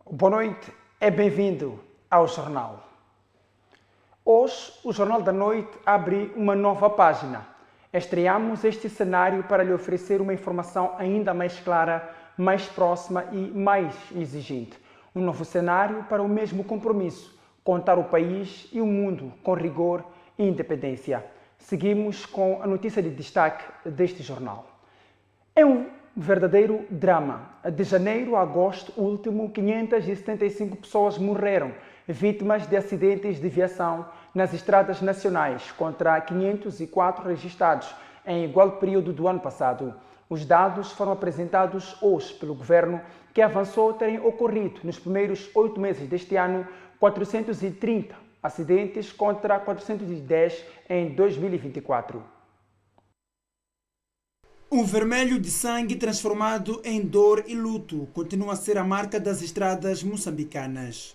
Boa noite e bem-vindo ao Jornal. Hoje, o Jornal da Noite abre uma nova página. Estreamos este cenário para lhe oferecer uma informação ainda mais clara, mais próxima e mais exigente. Um novo cenário para o mesmo compromisso, contar o país e o mundo com rigor e independência. Seguimos com a notícia de destaque deste jornal. É um verdadeiro drama. De janeiro a agosto último, 575 pessoas morreram vítimas de acidentes de viação nas estradas nacionais, contra 504 registrados em igual período do ano passado. Os dados foram apresentados hoje pelo governo, que avançou terem ocorrido nos primeiros 8 meses deste ano 430 acidentes contra 410 em 2024. Um vermelho de sangue transformado em dor e luto continua a ser a marca das estradas moçambicanas.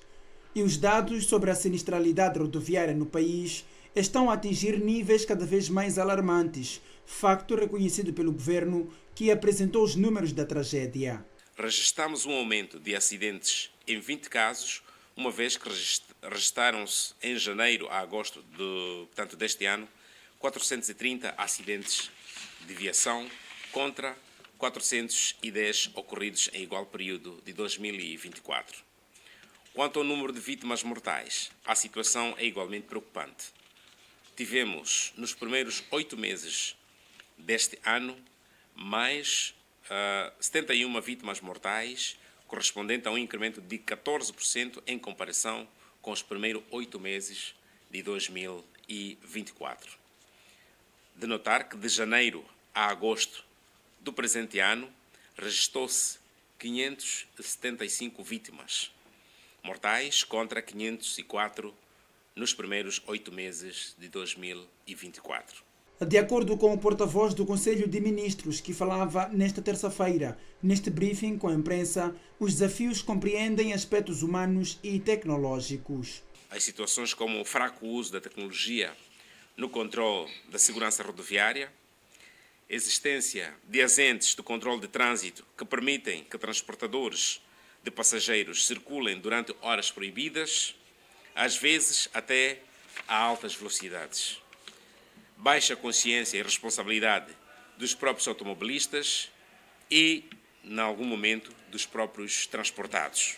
E os dados sobre a sinistralidade rodoviária no país estão a atingir níveis cada vez mais alarmantes, facto reconhecido pelo governo, que apresentou os números da tragédia. Registramos um aumento de acidentes em 20 casos, uma vez que registaram-se em janeiro a agosto deste ano 430 acidentes de viação contra 410 ocorridos em igual período de 2024. Quanto ao número de vítimas mortais, a situação é igualmente preocupante. Tivemos, nos primeiros 8 meses deste ano, mais 71 vítimas mortais, correspondente a um incremento de 14% em comparação com os primeiros 8 meses de 2024. De notar que de janeiro a agosto do presente ano registrou-se 575 vítimas mortais contra 504 nos primeiros 8 meses de 2024. De acordo com o porta-voz do Conselho de Ministros, que falava nesta terça-feira, neste briefing com a imprensa, os desafios compreendem aspectos humanos e tecnológicos. As situações como o fraco uso da tecnologia no controle da segurança rodoviária, existência de agentes de controle de trânsito que permitem que transportadores de passageiros circulem durante horas proibidas, às vezes até a altas velocidades. Baixa consciência e responsabilidade dos próprios automobilistas e, em algum momento, dos próprios transportados,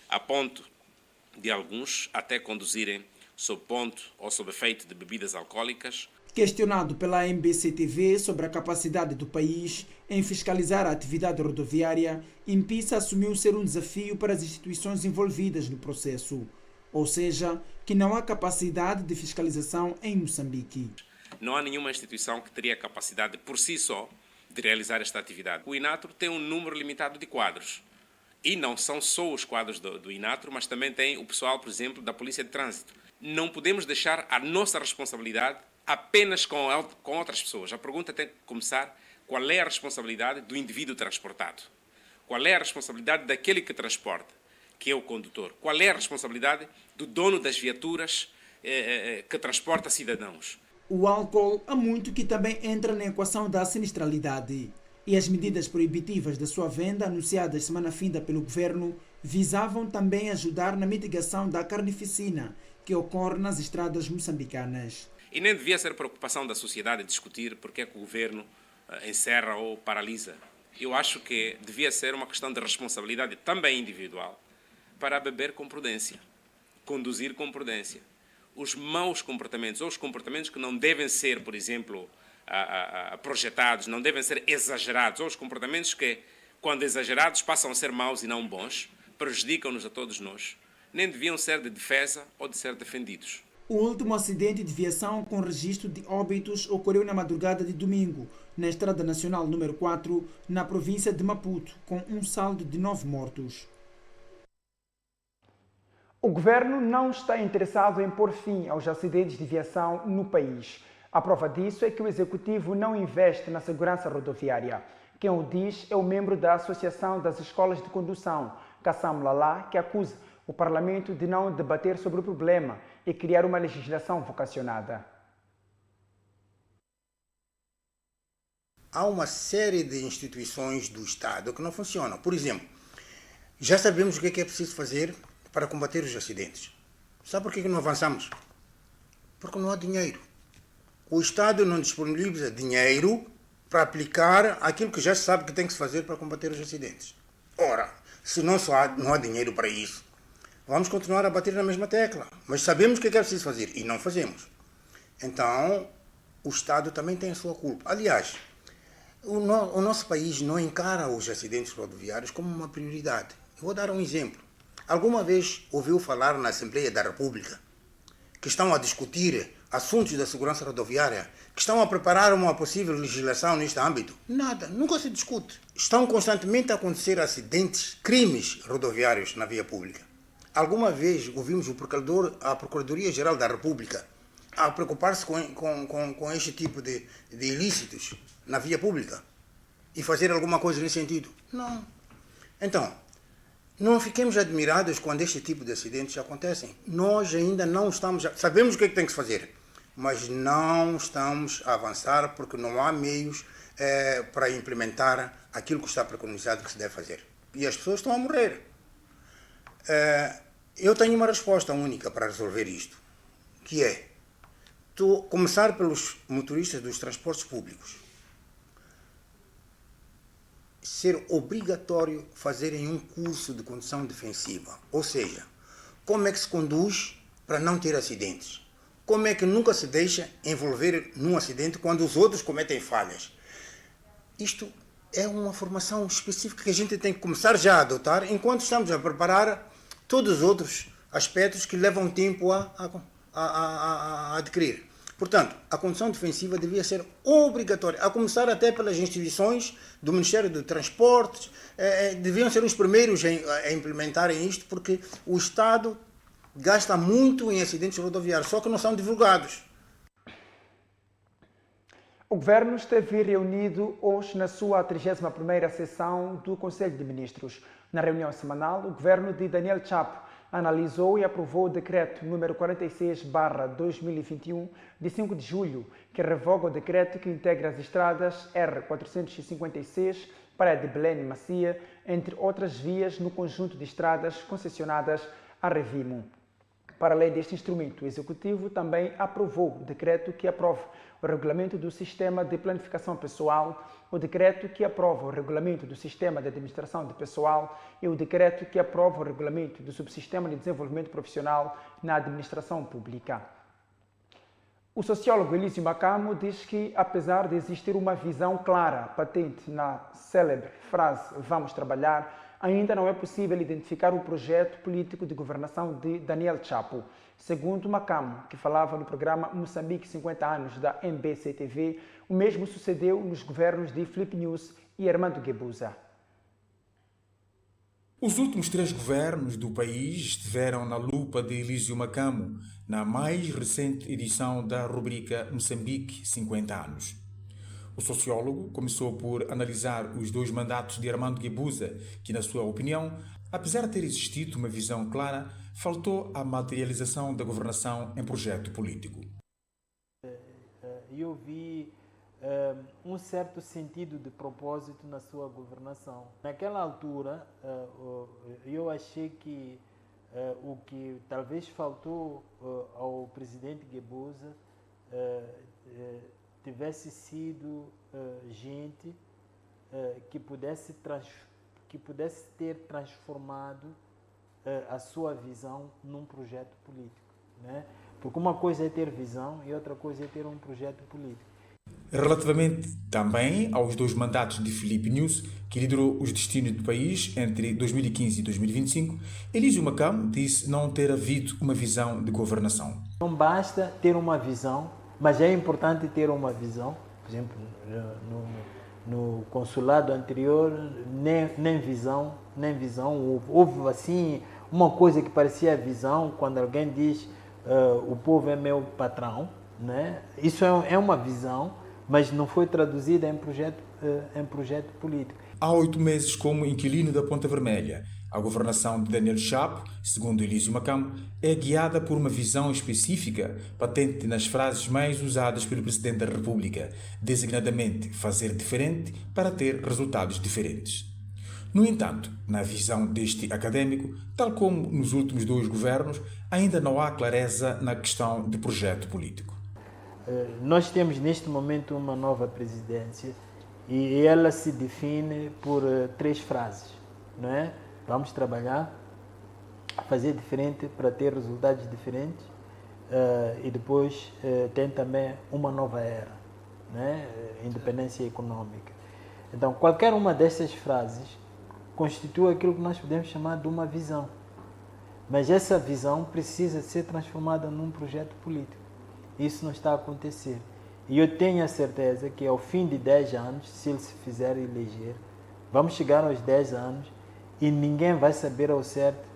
a ponto de alguns até conduzirem sob ponto ou sob efeito de bebidas alcoólicas. Questionado pela MBC-TV sobre a capacidade do país em fiscalizar a atividade rodoviária, Impisa assumiu ser um desafio para as instituições envolvidas no processo, ou seja, que não há capacidade de fiscalização em Moçambique. Não há nenhuma instituição que teria capacidade por si só de realizar esta atividade. O INATRO tem um número limitado de quadros. E não são só os quadros do INATRO, mas também tem o pessoal, por exemplo, da Polícia de Trânsito. Não podemos deixar a nossa responsabilidade apenas com outras pessoas. A pergunta tem que começar: qual é a responsabilidade do indivíduo transportado? Qual é a responsabilidade daquele que transporta, que é o condutor? Qual é a responsabilidade do dono das viaturas que transporta cidadãos? O álcool há muito que também entra na equação da sinistralidade. E as medidas proibitivas da sua venda, anunciadas semana finda pelo governo, visavam também ajudar na mitigação da carnificina que ocorre nas estradas moçambicanas. E nem devia ser preocupação da sociedade discutir porque é que o governo encerra ou paralisa. Eu acho que devia ser uma questão de responsabilidade também individual para beber com prudência, conduzir com prudência. Os maus comportamentos ou os comportamentos que não devem ser, por exemplo, projetados, não devem ser exagerados, ou os comportamentos que, quando exagerados, passam a ser maus e não bons, prejudicam-nos a todos nós, nem deviam ser de defesa ou de ser defendidos. O último acidente de viação com registro de óbitos ocorreu na madrugada de domingo, na Estrada Nacional número 4, na província de Maputo, com um saldo de 9 mortos. O governo não está interessado em pôr fim aos acidentes de viação no país. A prova disso é que o executivo não investe na segurança rodoviária. Quem o diz é o membro da Associação das Escolas de Condução, Kassam Lala, que acusa o Parlamento de não debater sobre o problema e criar uma legislação vocacionada. Há uma série de instituições do Estado que não funcionam. Por exemplo, Já sabemos o que é preciso fazer para combater os acidentes. Sabe por que não avançamos? Porque não há dinheiro. O Estado não disponibiliza dinheiro para aplicar aquilo que já se sabe que tem que se fazer para combater os acidentes. Ora, se não há dinheiro para isso, vamos continuar a bater na mesma tecla. Mas sabemos o que é preciso fazer e não fazemos. Então, o Estado também tem a sua culpa. Aliás, o nosso país não encara os acidentes rodoviários como uma prioridade. Eu vou dar um exemplo. Alguma vez ouviu falar na Assembleia da República que estão a discutir assuntos da segurança rodoviária, que estão a preparar uma possível legislação neste âmbito? Nada, nunca se discute. Estão constantemente a acontecer acidentes, crimes rodoviários na via pública. Alguma vez ouvimos a Procuradoria-Geral da República a preocupar-se com este tipo de ilícitos na via pública e fazer alguma coisa nesse sentido? Não. Então, não fiquemos admirados quando este tipo de acidentes acontecem. Nós ainda não estamos... Sabemos o que é que tem que se fazer, mas não estamos a avançar porque não há meios para implementar aquilo que está preconizado que se deve fazer. E as pessoas estão a morrer. Eu tenho uma resposta única para resolver isto, que é começar pelos motoristas dos transportes públicos. Ser obrigatório fazerem um curso de condução defensiva. Ou seja, como é que se conduz para não ter acidentes? Como é que nunca se deixa envolver num acidente quando os outros cometem falhas? Isto é uma formação específica que a gente tem que começar já a adotar enquanto estamos a preparar todos os outros aspectos que levam tempo a adquirir. Portanto, a condução defensiva devia ser obrigatória, a começar até pelas instituições do Ministério do Transportes, deviam ser os primeiros a implementarem isto, porque o Estado gasta muito em acidentes rodoviários, só que não são divulgados. O Governo esteve reunido hoje na sua 31ª sessão do Conselho de Ministros. Na reunião semanal, o Governo de Daniel Chapo analisou e aprovou o decreto número 46/2021, de 5 de julho, que revoga o decreto que integra as estradas R456 para de Belém e Macia, entre outras vias no conjunto de estradas concessionadas à Revimo. Para além deste instrumento, o Executivo também aprovou o decreto que aprova o regulamento do Sistema de Planificação Pessoal, o decreto que aprova o regulamento do Sistema de Administração de Pessoal e o decreto que aprova o regulamento do Subsistema de Desenvolvimento Profissional na Administração Pública. O sociólogo Elísio Macamo diz que, apesar de existir uma visão clara, patente na célebre frase "Vamos trabalhar", ainda não é possível identificar o projeto político de governação de Daniel Chapo. Segundo Macamo, que falava no programa Moçambique 50 anos da MBC-TV, o mesmo sucedeu nos governos de Filipe Nunes e Armando Guebuza. Os últimos 3 governos do país estiveram na lupa de Elísio Macamo, na mais recente edição da rubrica Moçambique 50 anos. O sociólogo começou por analisar os 2 mandatos de Armando Guebuza, que, na sua opinião, apesar de ter existido uma visão clara, faltou a materialização da governação em projeto político. Eu vi um certo sentido de propósito na sua governação. Naquela altura, eu achei que o que talvez faltou ao presidente Guebuza tivesse sido gente que pudesse ter transformado a sua visão num projeto político, né? Porque uma coisa é ter visão e outra coisa é ter um projeto político. Relativamente também aos 2 mandatos de Filipe Nunes, que liderou os destinos do país entre 2015 e 2025, Elísio Macamo disse não ter havido uma visão de governação. Não basta ter uma visão, mas é importante ter uma visão. Por exemplo, no consulado anterior, nem visão houve assim uma coisa que parecia visão, quando alguém diz o povo é meu patrão, né? Isso é uma visão, mas não foi traduzida em projeto político. Há 8 meses como inquilino da Ponta Vermelha, a governação de Daniel Chapo, segundo Elísio Macamo, é guiada por uma visão específica, patente nas frases mais usadas pelo Presidente da República, designadamente fazer diferente para ter resultados diferentes. No entanto, na visão deste académico, tal como nos últimos 2 governos, ainda não há clareza na questão de projeto político. Nós temos neste momento uma nova presidência e ela se define por 3 frases, não é? Vamos trabalhar, fazer diferente para ter resultados diferentes e depois tem também uma nova era, né? Independência econômica. Então, qualquer uma dessas frases constitui aquilo que nós podemos chamar de uma visão. Mas essa visão precisa ser transformada num projeto político. Isso não está a acontecer. E eu tenho a certeza que ao fim de 10 anos, se ele se fizer eleger, vamos chegar aos 10 anos e ninguém vai saber ao certo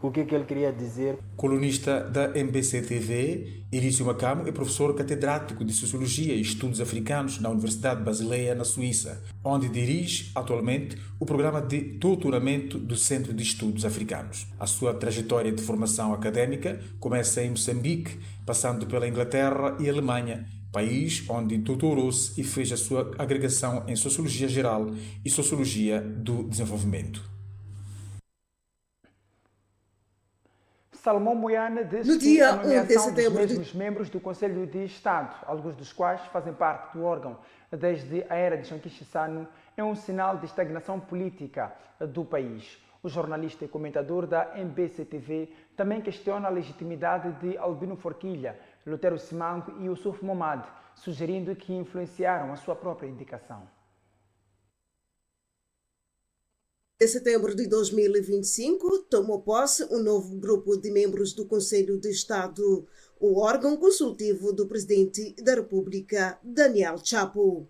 o que ele queria dizer. Colunista da MBC-TV, Elísio Macamo é professor catedrático de Sociologia e Estudos Africanos na Universidade Basileia, na Suíça, onde dirige atualmente o programa de doutoramento do Centro de Estudos Africanos. A sua trajetória de formação académica começa em Moçambique, passando pela Inglaterra e Alemanha, país onde doutorou-se e fez a sua agregação em Sociologia Geral e Sociologia do Desenvolvimento. Salomão Moiana disse No dia a nomeação 1 de setembro dos mesmos membros do Conselho de Estado, alguns dos quais fazem parte do órgão desde a era de Joaquim Chissano, é um sinal de estagnação política do país. O jornalista e comentador da MBC-TV também questiona a legitimidade de Albino Forquilha, Lutero Simango e Yusuf Momad, sugerindo que influenciaram a sua própria indicação. Em setembro de 2025, tomou posse um novo grupo de membros do Conselho de Estado, o órgão consultivo do Presidente da República, Daniel Chapo.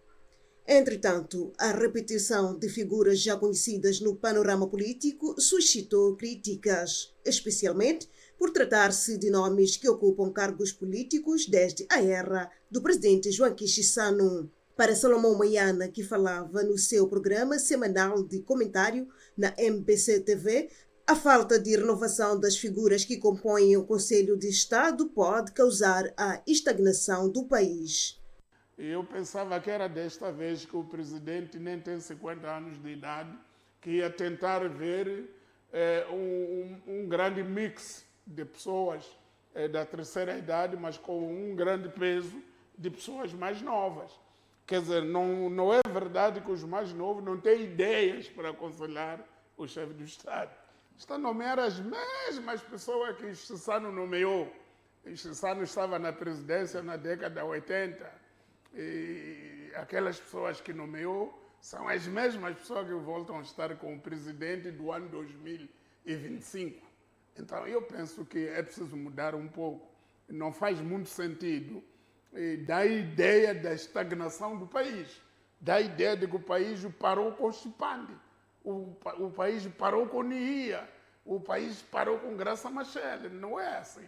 Entretanto, a repetição de figuras já conhecidas no panorama político suscitou críticas, especialmente por tratar-se de nomes que ocupam cargos políticos desde a era do presidente Joaquim Chissano. Para Salomão Moiana, que falava no seu programa semanal de comentário na MBC-TV, a falta de renovação das figuras que compõem o Conselho de Estado pode causar a estagnação do país. Eu pensava que era desta vez que o presidente nem tem 50 anos de idade, que ia tentar ver um grande mix de pessoas da terceira idade, mas com um grande peso de pessoas mais novas. Quer dizer, não é verdade que os mais novos não têm ideias para aconselhar o chefe do Estado. Está a nomear as mesmas pessoas que Chissano nomeou. Chissano estava na presidência na década de 80. E aquelas pessoas que nomeou são as mesmas pessoas que voltam a estar com o presidente do ano 2025. Então, eu penso que é preciso mudar um pouco. Não faz muito sentido da ideia da estagnação do país, da ideia de que o país parou com Chipande, o país parou com Nia, o país parou com Graça Machel. Não é assim.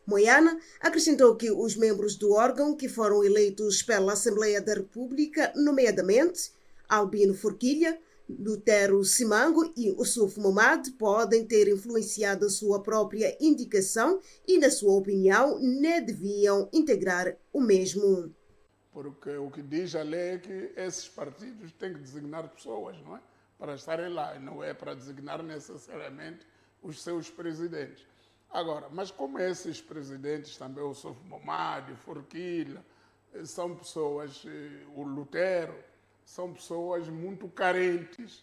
Moiana acrescentou que os membros do órgão que foram eleitos pela Assembleia da República, nomeadamente Albino Forquilha, Lutero Simango e Yusuf Momad, podem ter influenciado a sua própria indicação e, na sua opinião, nem deviam integrar o mesmo. Porque o que diz a lei é que esses partidos têm que designar pessoas, não é? Para estarem lá, não é para designar necessariamente os seus presidentes. Agora, mas como esses presidentes também, o Yusuf Momad, Forquilha, são pessoas, o Lutero, são pessoas muito carentes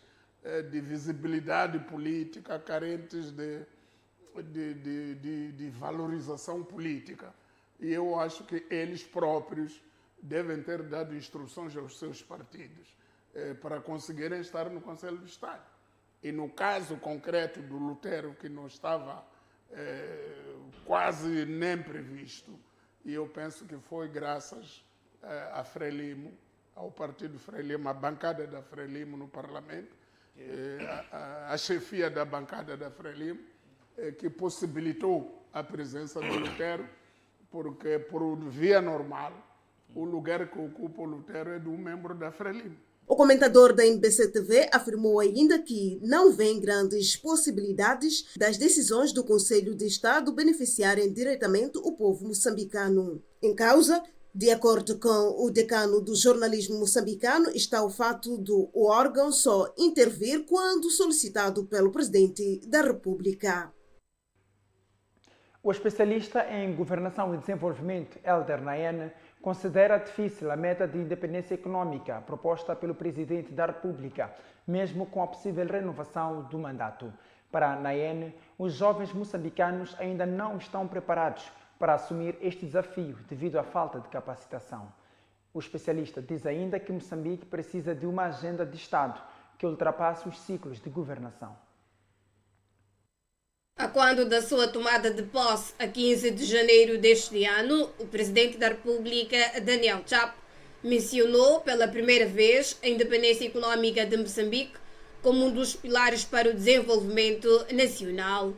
de visibilidade política, carentes de valorização política. E eu acho que eles próprios devem ter dado instruções aos seus partidos para conseguirem estar no Conselho de Estado. E no caso concreto do Lutero, que não estava quase nem previsto, e eu penso que foi graças a Frelimo, ao partido Frelimo, à bancada da Frelimo no Parlamento, a chefia da bancada da Frelimo, que possibilitou a presença do Lutero, porque, por via normal, o lugar que ocupa o Lutero é de um membro da Frelimo. O comentador da MBC-TV afirmou ainda que não vê grandes possibilidades das decisões do Conselho de Estado beneficiarem diretamente o povo moçambicano. Em causa, De acordo com o decano do jornalismo moçambicano, está o fato do órgão só intervir quando solicitado pelo presidente da República. O especialista em governação e desenvolvimento, Elder Nayen, considera difícil a meta de independência econômica proposta pelo presidente da República, mesmo com a possível renovação do mandato. Para Nayen, os jovens moçambicanos ainda não estão preparados para assumir este desafio devido à falta de capacitação. O especialista diz ainda que Moçambique precisa de uma agenda de Estado que ultrapasse os ciclos de governação. A quando da sua tomada de posse, a 15 de janeiro deste ano, o presidente da República, Daniel Chapo, mencionou pela primeira vez a independência econômica de Moçambique como um dos pilares para o desenvolvimento nacional.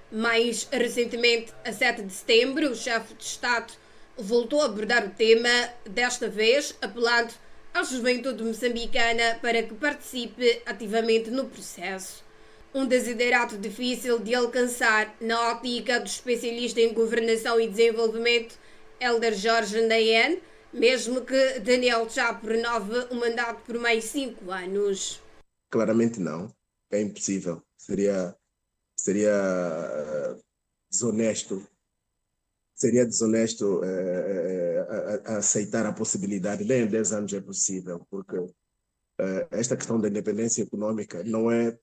Mais recentemente, a 7 de setembro, o chefe de Estado voltou a abordar o tema, desta vez apelando à juventude moçambicana para que participe ativamente no processo. Um desiderato difícil de alcançar na ótica do especialista em governação e desenvolvimento, Elder Jorge Nayen, mesmo que Daniel Chapo renove o mandato por mais 5 anos. Claramente não, é impossível. Seria desonesto. Seria desonesto aceitar a possibilidade. Nem em 10 anos é possível, porque esta questão da independência econômica não é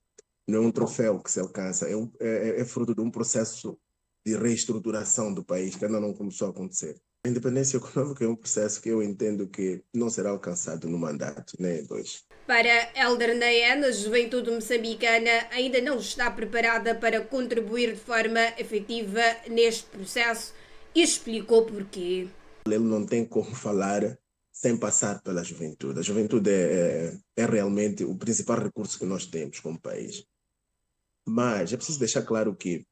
um troféu que se alcança, é fruto de um processo de reestruturação do país que ainda não começou a acontecer. A independência econômica é um processo que eu entendo que não será alcançado no mandato, nem em 2. Para Elder Nayen, a juventude moçambicana ainda não está preparada para contribuir de forma efetiva neste processo e explicou porquê. Ele não tem como falar sem passar pela juventude. A juventude é realmente o principal recurso que nós temos como país. Mas é preciso deixar claro que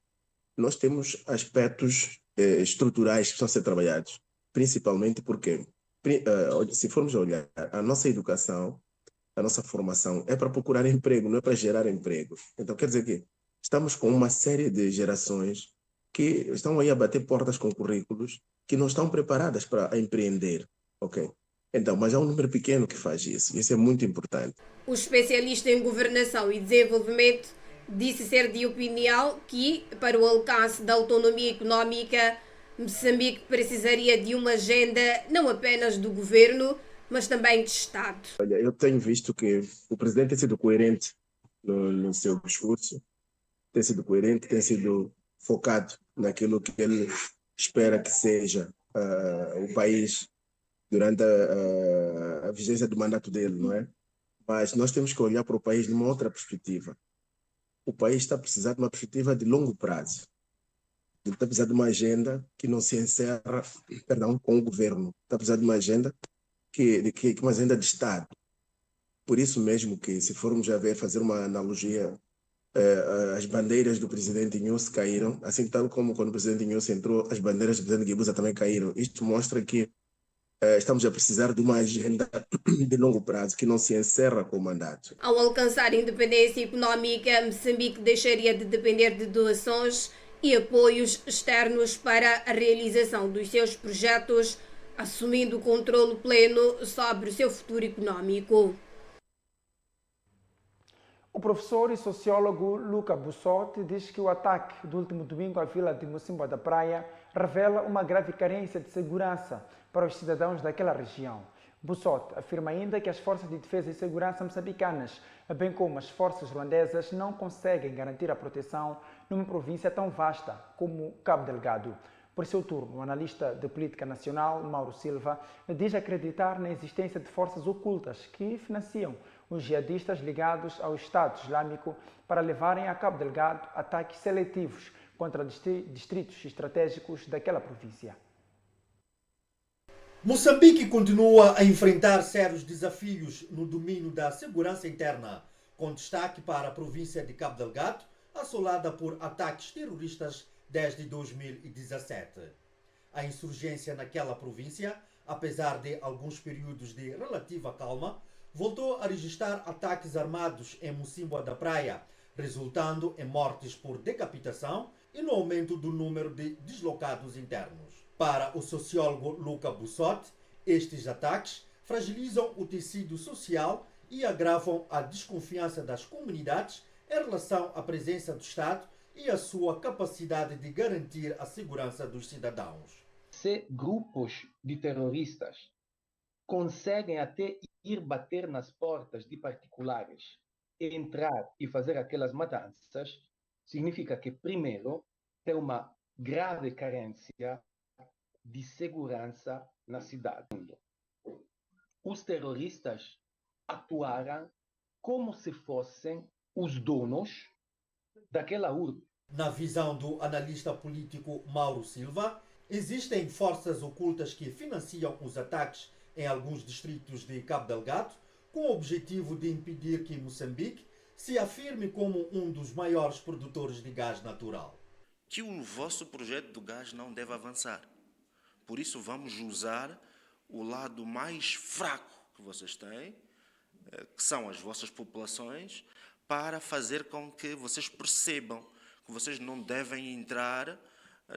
nós temos aspectos estruturais que precisam ser trabalhados, principalmente porque, se formos olhar, a nossa educação, a nossa formação é para procurar emprego, não é para gerar emprego. Então, quer dizer que estamos com uma série de gerações que estão aí a bater portas com currículos que não estão preparadas para empreender, ok? Então, mas é um número pequeno que faz isso. Isso é muito importante. O especialista em governação e desenvolvimento disse ser de opinião que, para o alcance da autonomia econômica, Moçambique precisaria de uma agenda não apenas do governo, mas também de Estado. Olha, eu tenho visto que o presidente tem sido coerente no seu discurso, tem sido coerente, tem sido focado naquilo que ele espera que seja o país durante a vigência do mandato dele, não é? Mas nós temos que olhar para o país de uma outra perspectiva. O país está precisando de uma perspectiva de longo prazo. Ele está precisando de uma agenda que não se encerra, com o governo. Está precisando de uma agenda uma agenda de Estado. Por isso mesmo que, se formos a ver, fazer uma analogia, as bandeiras do presidente Inhosse caíram, assim tal como quando o presidente Inhosse entrou, as bandeiras do presidente Guebuza também caíram. Isto mostra que estamos a precisar de uma agenda de longo prazo que não se encerra com o mandato. Ao alcançar a independência econômica, Moçambique deixaria de depender de doações e apoios externos para a realização dos seus projetos, assumindo o controle pleno sobre o seu futuro econômico. O professor e sociólogo Luca Bussotti diz que o ataque do último domingo à vila de Mocimboa da Praia revela uma grave carência de segurança para os cidadãos daquela região. Bussotti afirma ainda que as forças de defesa e segurança moçambicanas, bem como as forças ruandesas, não conseguem garantir a proteção numa província tão vasta como Cabo Delgado. Por seu turno, o analista de política nacional, Mauro Silva, diz acreditar na existência de forças ocultas que financiam os jihadistas ligados ao Estado Islâmico para levarem a Cabo Delgado ataques seletivos contra distritos estratégicos daquela província. Moçambique continua a enfrentar sérios desafios no domínio da segurança interna, com destaque para a província de Cabo Delgado, assolada por ataques terroristas desde 2017. A insurgência naquela província, apesar de alguns períodos de relativa calma, voltou a registrar ataques armados em Mocimboa da Praia, resultando em mortes por decapitação e no aumento do número de deslocados internos. Para o sociólogo Luca Bussotti, Estes ataques fragilizam o tecido social e agravam a desconfiança das comunidades em relação à presença do Estado e a sua capacidade de garantir a segurança dos cidadãos. Se grupos de terroristas conseguem até ir bater nas portas de particulares, entrar e fazer aquelas matanças, significa que, primeiro, tem uma grave carência de segurança na cidade. Os terroristas atuaram como se fossem os donos daquela urbe. Na visão do analista político Mauro Silva, existem forças ocultas que financiam os ataques em alguns distritos de Cabo Delgado, com o objetivo de impedir que Moçambique se afirme como um dos maiores produtores de gás natural. Que o vosso projeto do gás não deve avançar. Por isso vamos usar o lado mais fraco que vocês têm, que são as vossas populações, para fazer com que vocês percebam que vocês não devem entrar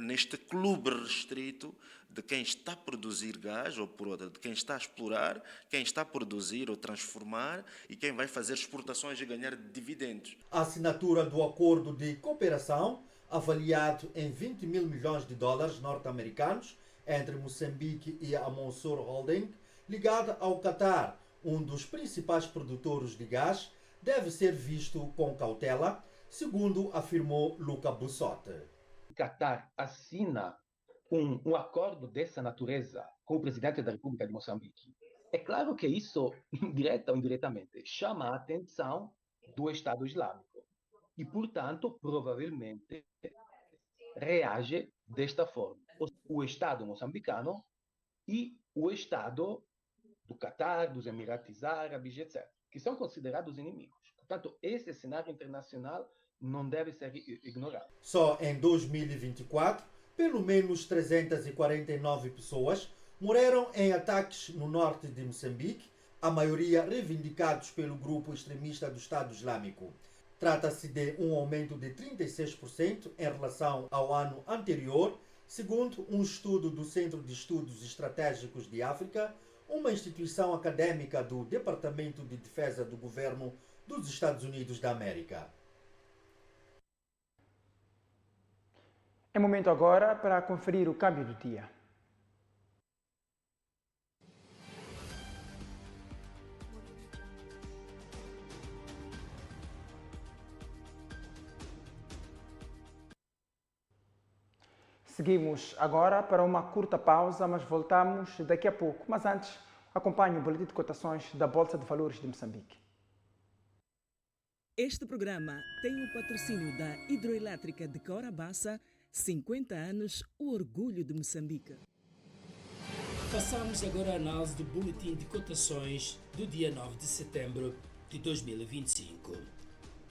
neste clube restrito de quem está a produzir gás, ou por outra, de quem está a explorar, quem está a produzir ou transformar e quem vai fazer exportações e ganhar dividendos. A assinatura do acordo de cooperação, avaliado em 20 mil milhões de dólares norte-americanos, entre Moçambique e a Monsoor Holding, ligada ao Qatar, um dos principais produtores de gás, deve ser visto com cautela, segundo afirmou Luca Bussotti. O Qatar assina um acordo dessa natureza com o presidente da República de Moçambique. É claro que isso, direta ou indiretamente, chama a atenção do Estado Islâmico e, portanto, provavelmente reage desta forma. O Estado moçambicano e o Estado do Qatar, dos Emirados Árabes, etc., que são considerados inimigos. Portanto, esse cenário internacional não deve ser ignorado. Só em 2024, pelo menos 349 pessoas morreram em ataques no norte de Moçambique, a maioria reivindicados pelo grupo extremista do Estado Islâmico. Trata-se de um aumento de 36% em relação ao ano anterior, segundo um estudo do Centro de Estudos Estratégicos de África, uma instituição acadêmica do Departamento de Defesa do Governo dos Estados Unidos da América. É momento agora para conferir o câmbio do dia. Seguimos agora para uma curta pausa, mas voltamos daqui a pouco. Mas antes, acompanhe o boletim de cotações da Bolsa de Valores de Moçambique. Este programa tem o patrocínio da Hidroelétrica de Corabaça, 50 anos, o orgulho de Moçambique. Passamos agora a análise do boletim de cotações do dia 9 de setembro de 2025.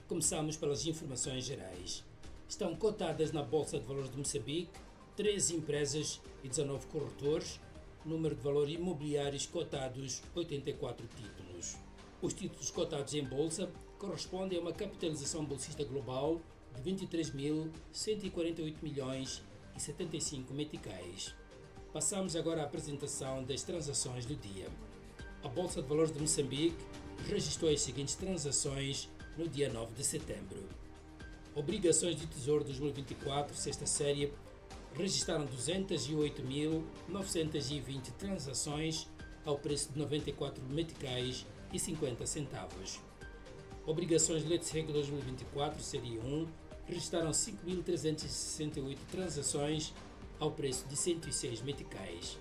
Começamos pelas informações gerais. Estão cotadas na Bolsa de Valores de Moçambique 13 empresas e 19 corretores, número de valores imobiliários cotados 84 títulos. Os títulos cotados em bolsa correspondem a uma capitalização bolsista global de 23.148 milhões e 75 meticais. Passamos agora à apresentação das transações do dia. A Bolsa de Valores de Moçambique registrou as seguintes transações no dia 9 de setembro. Obrigações de Tesouro 2024, sexta série, registraram 208.920 transações ao preço de 94 meticais e 50 centavos. Obrigações de Leite Seco 2024, série 1, registraram 5.368 transações ao preço de 106 meticais.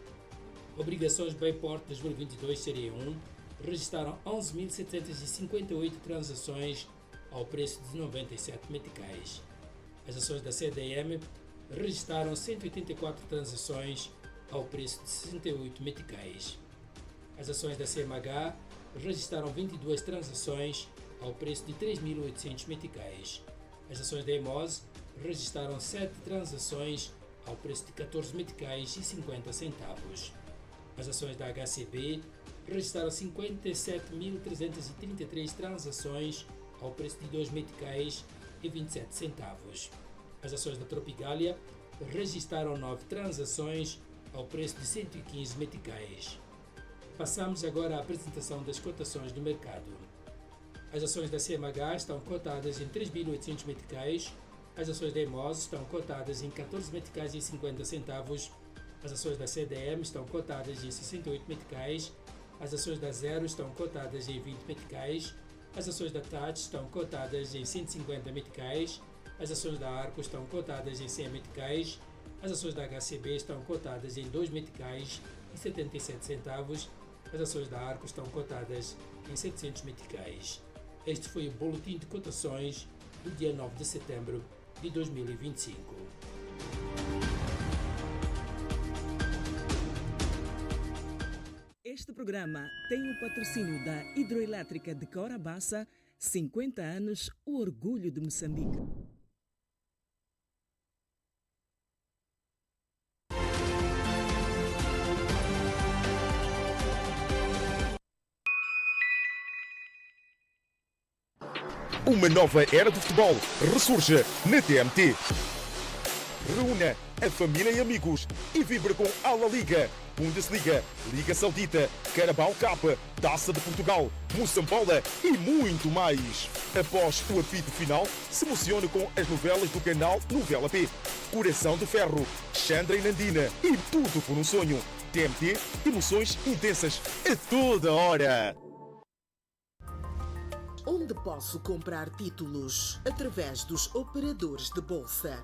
Obrigações Bayport 2022, série 1, registraram 11.758 transações ao preço de 97 meticais. As ações da CDM registraram 184 transações ao preço de 68 meticais. As ações da CMH registraram 22 transações ao preço de 3.800 meticais. As ações da EMOS registraram 7 transações ao preço de 14 meticais e 50 centavos. As ações da HCB registraram 57.333 transações ao preço de 2 meticais e 27 centavos. As ações da Tropigalia registraram 9 transações ao preço de 115 meticais. Passamos agora à apresentação das cotações do mercado. As ações da CMH estão cotadas em 3.800 meticais, as ações da EMOS estão cotadas em 14 meticais e 50 centavos, as ações da CDM estão cotadas em 68 meticais, as ações da Zero estão cotadas em 20 meticais, as ações da TAT estão cotadas em 150 meticais, as ações da Arco estão cotadas em 100 meticais, as ações da HCB estão cotadas em 2 meticais e 77 centavos, as ações da Arco estão cotadas em 700 meticais. Este foi o boletim de cotações do dia 9 de setembro de 2025. Este programa tem o patrocínio da Hidroelétrica de Cora Bassa, 50 anos, o orgulho de Moçambique. Uma nova era do futebol ressurge na TMT. Reúna a família e amigos e vibre com a La Liga, Bundesliga, Liga Saudita, Carabao Cup, Taça de Portugal, Moçambola e muito mais. Após o apito final, se emocione com as novelas do canal Novela P, Coração de Ferro, Chandra e Nandina e tudo por um sonho. TMT, emoções intensas a toda hora. Onde posso comprar títulos? Através dos operadores de bolsa.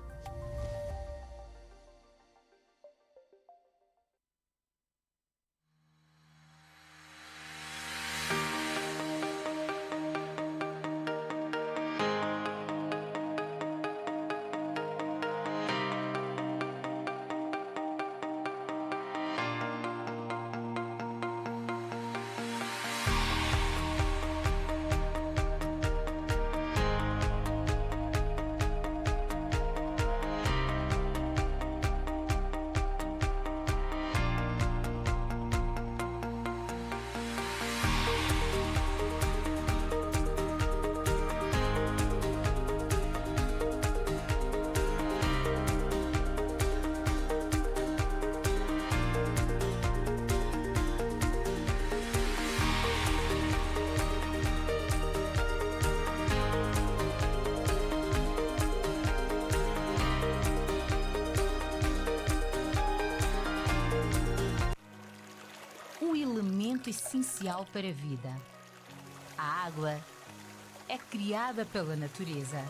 Essencial para a vida. A água é criada pela natureza.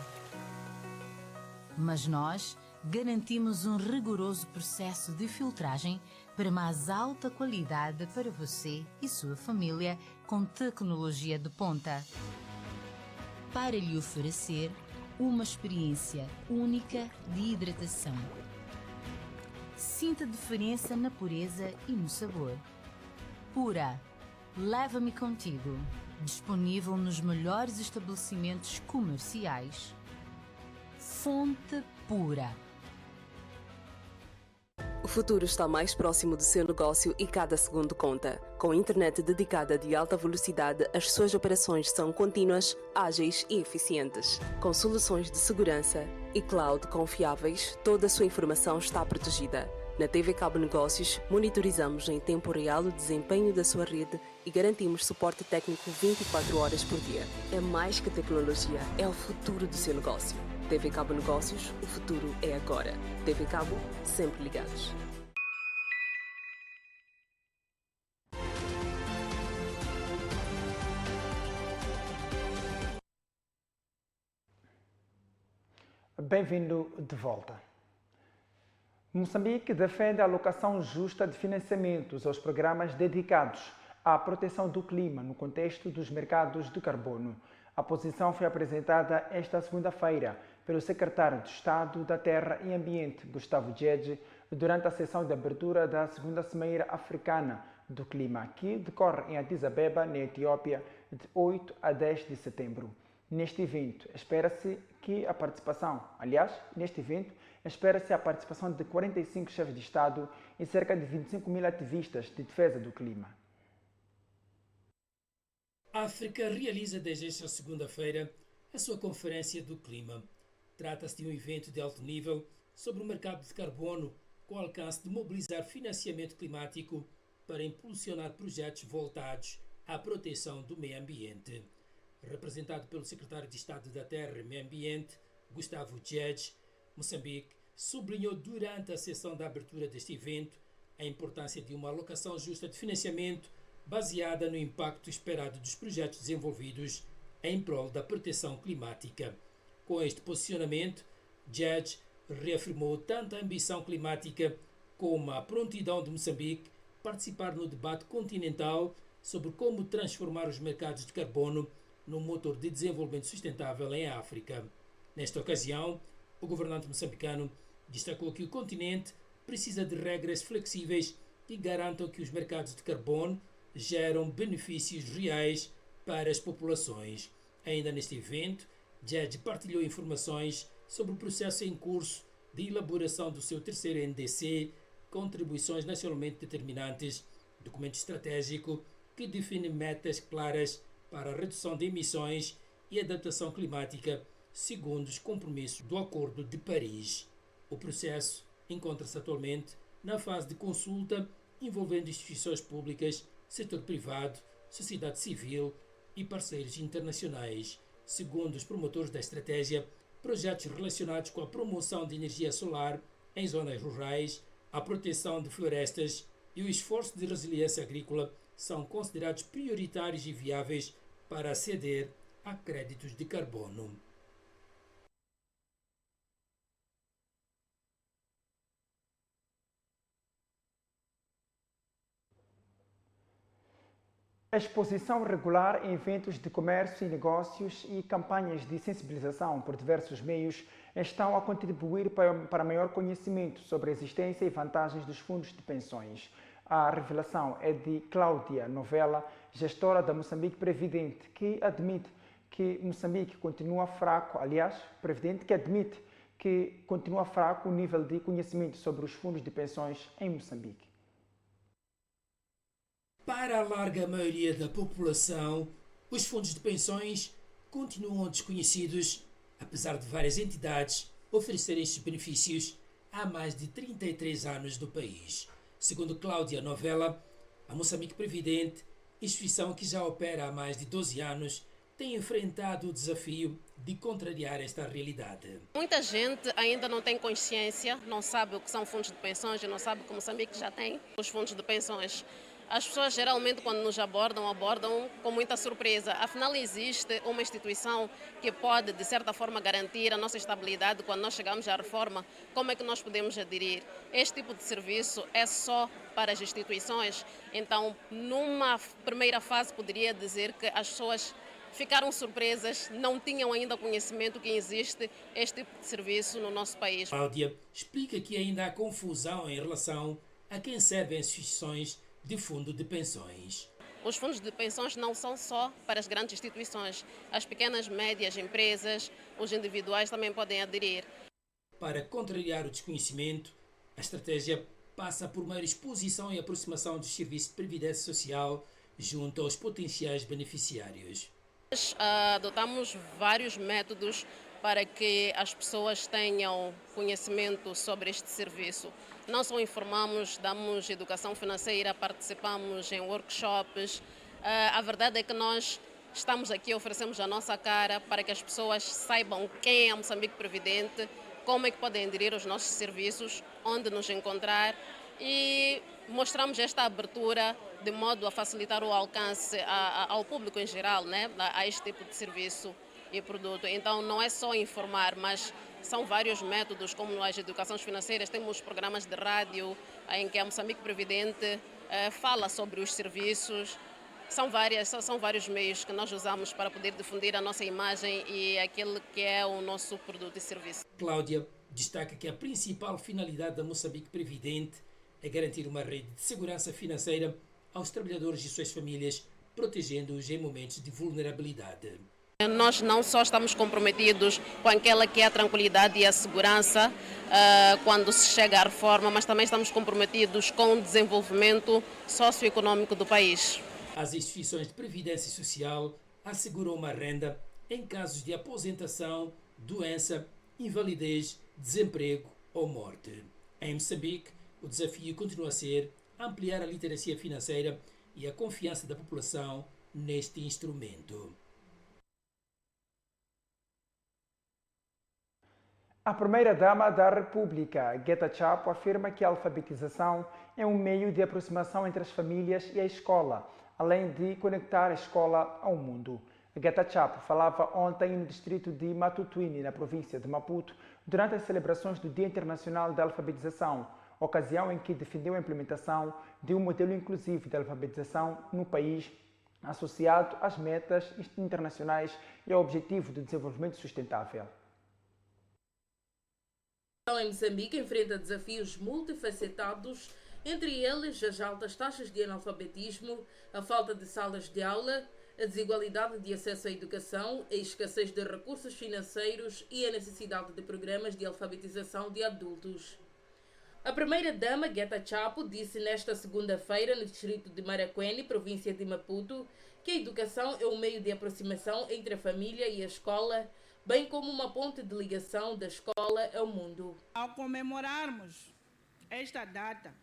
Mas nós garantimos um rigoroso processo de filtragem para mais alta qualidade para você e sua família com tecnologia de ponta. Para lhe oferecer uma experiência única de hidratação. Sinta a diferença na pureza e no sabor. Pura. Leva-me contigo. Disponível nos melhores estabelecimentos comerciais. Fonte Pura. O futuro está mais próximo do seu negócio e cada segundo conta. Com internet dedicada de alta velocidade, as suas operações são contínuas, ágeis e eficientes. Com soluções de segurança e cloud confiáveis, toda a sua informação está protegida. Na TV Cabo Negócios, monitorizamos em tempo real o desempenho da sua rede e garantimos suporte técnico 24 horas por dia. É mais que tecnologia, é o futuro do seu negócio. TV Cabo Negócios, o futuro é agora. TV Cabo, sempre ligados. Bem-vindo de volta. Moçambique defende a alocação justa de financiamentos aos programas dedicados à proteção do clima no contexto dos mercados de carbono. A posição foi apresentada esta segunda-feira pelo secretário de Estado da Terra e Ambiente, Gustavo Djedje, durante a sessão de abertura da segunda Cimeira Africana do Clima, que decorre em Addis Abeba, na Etiópia, de 8 a 10 de setembro. Neste evento, espera-se a participação de 45 chefes de Estado e cerca de 25 mil ativistas de defesa do clima. A África realiza desde esta segunda-feira a sua Conferência do Clima. Trata-se de um evento de alto nível sobre o mercado de carbono com o alcance de mobilizar financiamento climático para impulsionar projetos voltados à proteção do meio ambiente. Representado pelo secretário de Estado da Terra e Meio Ambiente, Gustavo Djedje, Moçambique sublinhou durante a sessão de abertura deste evento a importância de uma alocação justa de financiamento baseada no impacto esperado dos projetos desenvolvidos em prol da proteção climática. Com este posicionamento, Djedje reafirmou tanto a ambição climática como a prontidão de Moçambique participar no debate continental sobre como transformar os mercados de carbono num motor de desenvolvimento sustentável em África. Nesta ocasião, o governante moçambicano destacou que o continente precisa de regras flexíveis que garantam que os mercados de carbono geram benefícios reais para as populações. Ainda neste evento, Djedje partilhou informações sobre o processo em curso de elaboração do seu terceiro NDC, Contribuições Nacionalmente Determinantes, documento estratégico que define metas claras para a redução de emissões e adaptação climática, segundo os compromissos do Acordo de Paris. O processo encontra-se atualmente na fase de consulta envolvendo instituições públicas, setor privado, sociedade civil e parceiros internacionais. Segundo os promotores da estratégia, projetos relacionados com a promoção de energia solar em zonas rurais, a proteção de florestas e o esforço de resiliência agrícola são considerados prioritários e viáveis para aceder a créditos de carbono. A exposição regular em eventos de comércio e negócios e campanhas de sensibilização por diversos meios estão a contribuir para maior conhecimento sobre a existência e vantagens dos fundos de pensões. A revelação é de Cláudia Novella, gestora da Moçambique Previdente, que admite que Moçambique continua fraco, Previdente que admite que continua fraco o nível de conhecimento sobre os fundos de pensões em Moçambique. Para a larga maioria da população, os fundos de pensões continuam desconhecidos, apesar de várias entidades oferecerem estes benefícios há mais de 33 anos no país. Segundo Cláudia Novella, a Moçambique Previdente, instituição que já opera há mais de 12 anos, tem enfrentado o desafio de contrariar esta realidade. Muita gente ainda não tem consciência, não sabe o que são fundos de pensões e não sabe que Moçambique já tem os fundos de pensões. As pessoas geralmente quando nos abordam com muita surpresa. Afinal, existe uma instituição que pode, de certa forma, garantir a nossa estabilidade quando nós chegamos à reforma. Como é que nós podemos aderir? Este tipo de serviço é só para as instituições. Então, numa primeira fase, poderia dizer que as pessoas ficaram surpresas, não tinham ainda conhecimento que existe este tipo de serviço no nosso país. Cláudia explica que ainda há confusão em relação a quem servem as instituições de fundo de pensões. Os fundos de pensões não são só para as grandes instituições. As pequenas, médias empresas, os individuais também podem aderir. Para contrariar o desconhecimento, a estratégia passa por maior exposição e aproximação dos serviços de previdência social junto aos potenciais beneficiários. Adotamos vários métodos para que as pessoas tenham conhecimento sobre este serviço. Não só informamos, damos educação financeira, participamos em workshops. A verdade é que nós estamos aqui, oferecemos a nossa cara para que as pessoas saibam quem é a Moçambique Previdente, como é que podem aderir aos nossos serviços, onde nos encontrar e mostramos esta abertura de modo a facilitar o alcance ao público em geral, né, a este tipo de serviço e produto. Então não é só informar, mas são vários métodos, como as educações financeiras, temos programas de rádio em que a Moçambique Previdente fala sobre os serviços. São vários meios que nós usamos para poder difundir a nossa imagem e aquilo que é o nosso produto e serviço. Cláudia destaca que a principal finalidade da Moçambique Previdente é garantir uma rede de segurança financeira aos trabalhadores e suas famílias, protegendo-os em momentos de vulnerabilidade. Nós não só estamos comprometidos com aquela que é a tranquilidade e a segurança quando se chega à reforma, mas também estamos comprometidos com o desenvolvimento socioeconômico do país. As instituições de previdência social asseguram uma renda em casos de aposentação, doença, invalidez, desemprego ou morte. Em Moçambique, o desafio continua a ser ampliar a literacia financeira e a confiança da população neste instrumento. A primeira-dama da República, Geta Chapo, afirma que a alfabetização é um meio de aproximação entre as famílias e a escola, além de conectar a escola ao mundo. Geta Chapo falava ontem no distrito de Matutuini, na província de Maputo, durante as celebrações do Dia Internacional da Alfabetização, ocasião em que defendeu a implementação de um modelo inclusivo de alfabetização no país, associado às metas internacionais e ao Objetivo de Desenvolvimento Sustentável. Em Moçambique enfrenta desafios multifacetados, entre eles as altas taxas de analfabetismo, a falta de salas de aula, a desigualdade de acesso à educação, a escassez de recursos financeiros e a necessidade de programas de alfabetização de adultos. A primeira-dama, Geta Chapo, disse nesta segunda-feira no distrito de Maraquene, província de Maputo, que a educação é um meio de aproximação entre a família e a escola, bem como uma ponte de ligação da escola ao mundo. Ao comemorarmos esta data,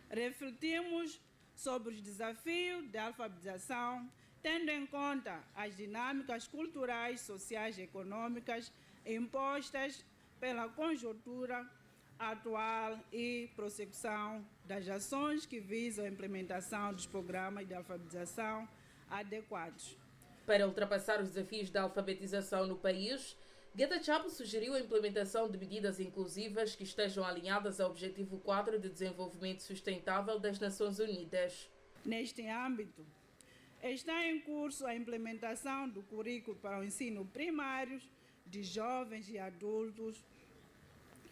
refletimos sobre os desafios da alfabetização, tendo em conta as dinâmicas culturais, sociais e econômicas impostas pela conjuntura atual e prossecução das ações que visam a implementação dos programas de alfabetização adequados. Para ultrapassar os desafios da alfabetização no país, Geta Chapo sugeriu a implementação de medidas inclusivas que estejam alinhadas ao Objetivo 4 de Desenvolvimento Sustentável das Nações Unidas. Neste âmbito, está em curso a implementação do currículo para o ensino primário de jovens e adultos,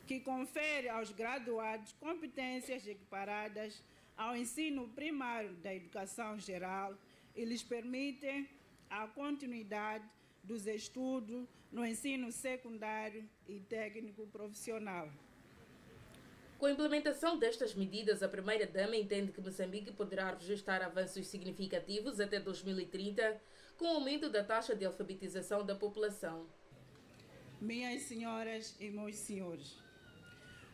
que confere aos graduados competências equiparadas ao ensino primário da educação geral e lhes permitem a continuidade dos estudos no ensino secundário e técnico profissional. Com a implementação destas medidas, a primeira-dama entende que Moçambique poderá registrar avanços significativos até 2030, com o aumento da taxa de alfabetização da população. Minhas senhoras e meus senhores,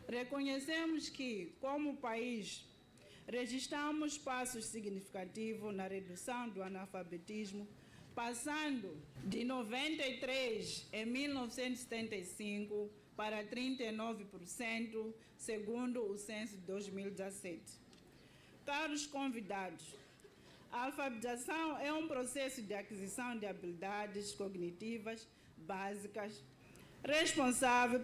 reconhecemos que, como país, registramos passos significativos na redução do analfabetismo, passando de 93% em 1975 para 39%, segundo o censo de 2017. Caros convidados, a alfabetização é um processo de aquisição de habilidades cognitivas básicas, responsável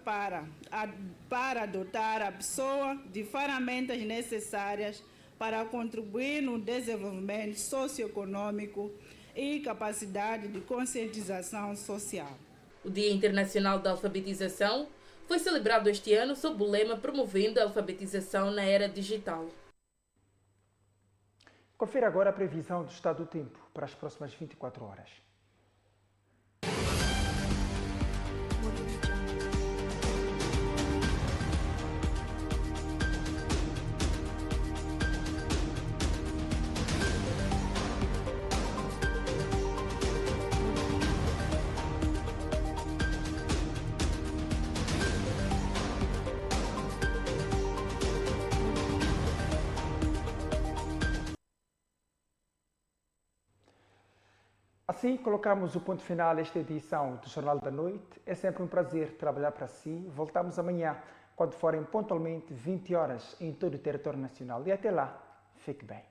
para dotar a pessoa de ferramentas necessárias para contribuir no desenvolvimento socioeconômico e capacidade de conscientização social. O Dia Internacional da Alfabetização foi celebrado este ano sob o lema Promovendo a Alfabetização na Era Digital. Confira agora a previsão do estado do tempo para as próximas 24 horas. Assim, colocamos o ponto final a esta edição do Jornal da Noite. É sempre um prazer trabalhar para si. Voltamos amanhã, quando forem pontualmente 20 horas em todo o território nacional. E até lá, fique bem.